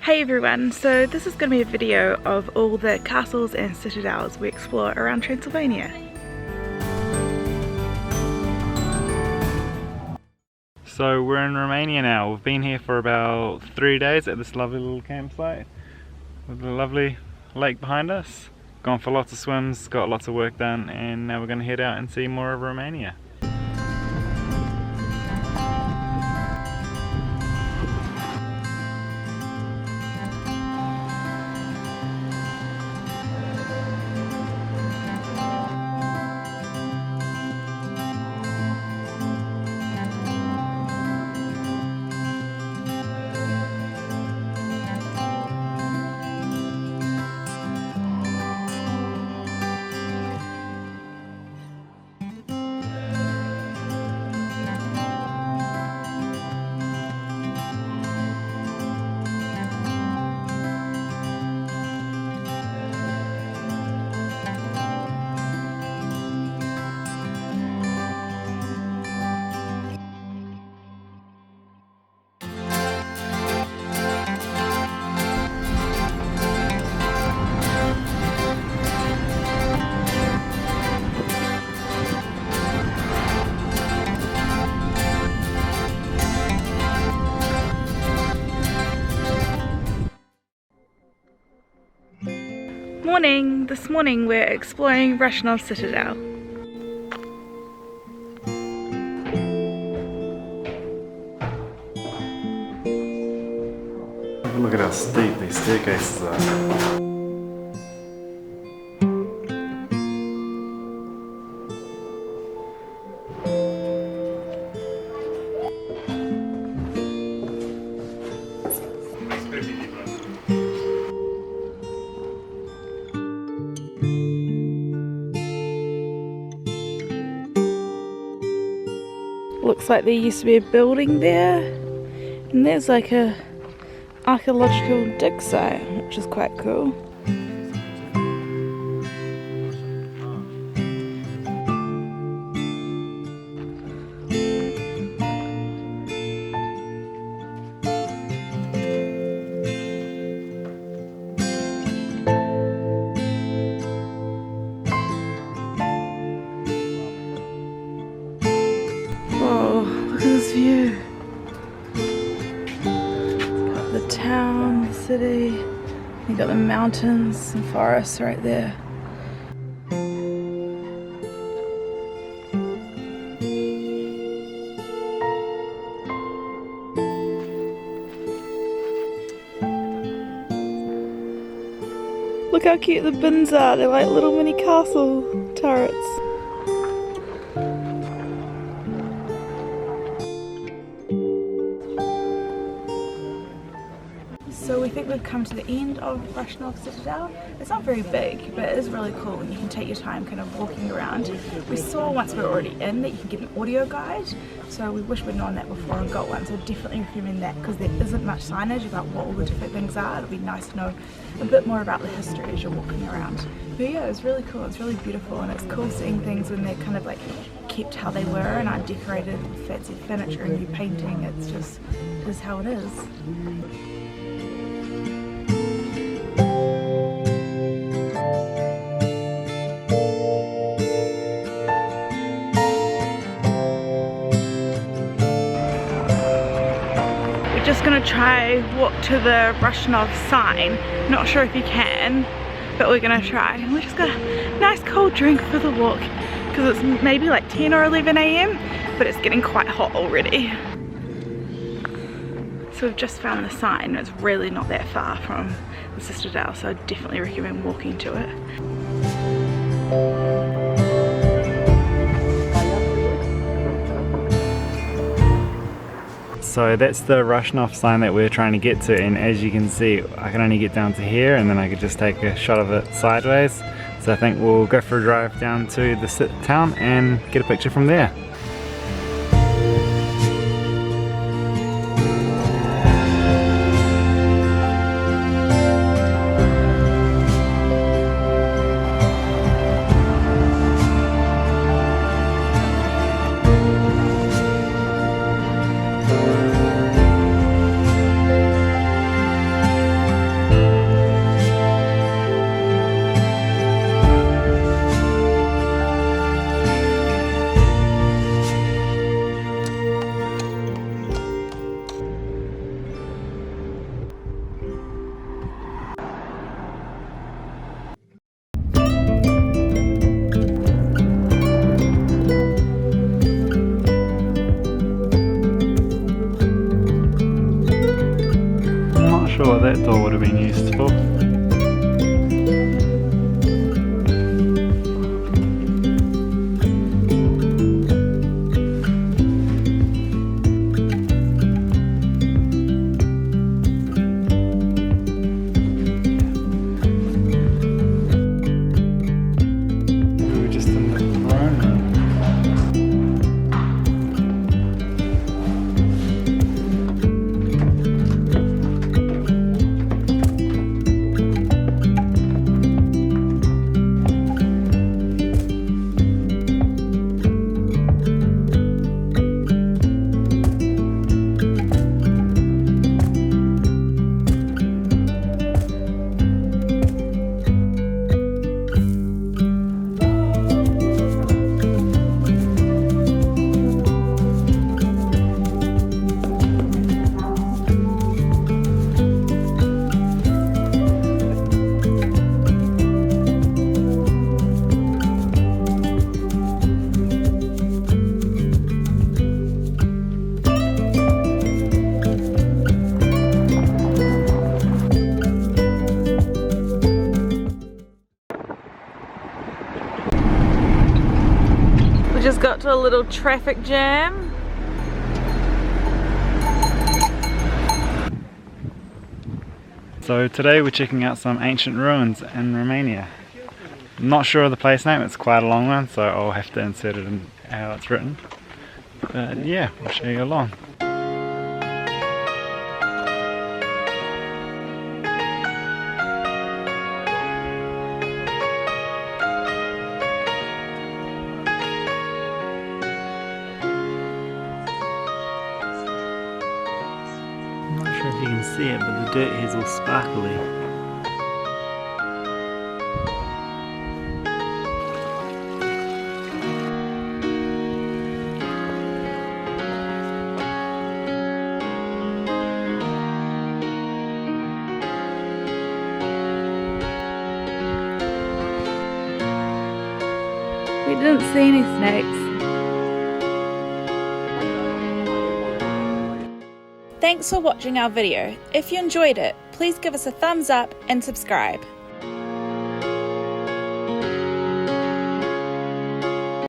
Hey everyone, so this is going to be a video of all the castles and citadels we explore around Transylvania. So we're in Romania now. We've been here for about 3 days at this lovely little campsite with a lovely lake behind us. Gone for lots of swims, got lots of work done, and now we're going to head out and see more of Romania. This morning we're exploring Rasnov Citadel. Look at how steep these staircases are. Looks like there used to be a building there, and there's like a archaeological dig site, which is quite cool. Look at this view. Got the town, the city, you got the mountains and forests right there. Look how cute the bins are, they're like little mini castle turrets. So we think we've come to the end of Rasnov Citadel. It's not very big, but it is really cool and you can take your time kind of walking around. We saw once we were already in that you can get an audio guide, so we wish we'd known that before and got one, so I definitely recommend that because there isn't much signage about what all the different things are. It'll be nice to know a bit more about the history as you're walking around. But yeah, it's really cool, it's really beautiful, and it's cool seeing things when they're kind of like kept how they were and aren't decorated with fancy furniture and new painting. It's just, it is how it is. Just gonna try walk to the Rasnov sign. Not sure if you can, but we're gonna try. And we just got a nice cold drink for the walk because it's maybe like 10 or 11 AM, but it's getting quite hot already. So we've just found the sign. It's really not that far from the Citadel, so I definitely recommend walking to it. So that's the Rasnov sign that we're trying to get to, and as you can see I can only get down to here and then I could just take a shot of it sideways. So I think we'll go for a drive down to the town and get a picture from there. sure what that door would have been used for. Just got to a little traffic jam. So today we're checking out some ancient ruins in Romania. I'm not sure of the place name, it's quite a long one, so I'll have to insert it in how it's written. But yeah, we'll show you along. I'm not sure if you can see it, but the dirt here is all sparkly. We didn't see any snakes. Thanks for watching our video. If you enjoyed it, please give us a thumbs up and subscribe.